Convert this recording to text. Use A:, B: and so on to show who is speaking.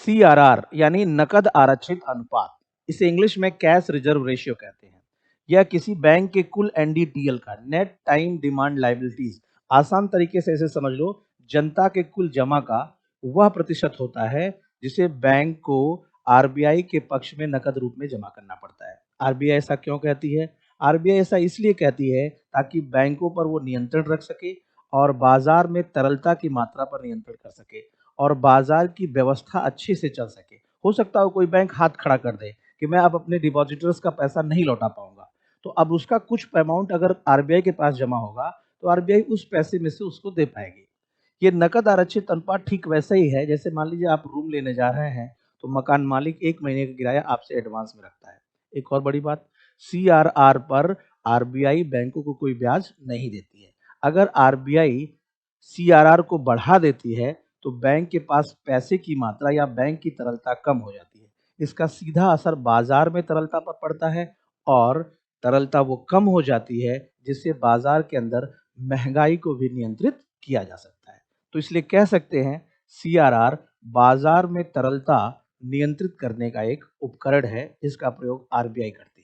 A: CRR यानी नकद आरक्षित अनुपात, इसे इंग्लिश में कैश रिजर्व रेशियो कहते हैं। यह किसी बैंक के कुल एनडीटीएल का, नेट टाइम डिमांड लायबिलिटीज, आसान तरीके से इसे समझ लो, जनता के कुल जमा का वह प्रतिशत होता है जिसे बैंक को आरबीआई के पक्ष में नकद रूप में जमा करना पड़ता है। आरबीआई ऐसा क्यों कहती है? आरबीआई ऐसा इसलिए कहती है ताकि बैंकों पर वो नियंत्रण रख सके और बाजार में तरलता की मात्रा पर नियंत्रण कर सके और बाजार की व्यवस्था अच्छे से चल सके। हो सकता है कोई बैंक हाथ खड़ा कर दे कि मैं अब अपने डिपॉजिटर्स का पैसा नहीं लौटा पाऊंगा, तो अब उसका कुछ अमाउंट अगर आरबीआई के पास जमा होगा तो आरबीआई उस पैसे में से उसको दे पाएगी। ये नकद आरक्षित अनुपात ठीक वैसा ही है जैसे मान लीजिए आप रूम लेने जा रहे हैं तो मकान मालिक 1 महीने का किराया आपसे एडवांस में रखता है। एक और बड़ी बात, सीआरआर पर आरबीआई बैंकों को कोई ब्याज नहीं देती है। अगर आरबीआई सीआरआर को बढ़ा देती है तो बैंक के पास पैसे की मात्रा या बैंक की तरलता कम हो जाती है। इसका सीधा असर बाजार में तरलता पर पड़ता है और तरलता वो कम हो जाती है जिससे बाजार के अंदर महंगाई को भी नियंत्रित किया जा सकता है। तो इसलिए कह सकते हैं सीआरआर बाजार में तरलता नियंत्रित करने का एक उपकरण है जिसका प्रयोग आरबीआई करती है।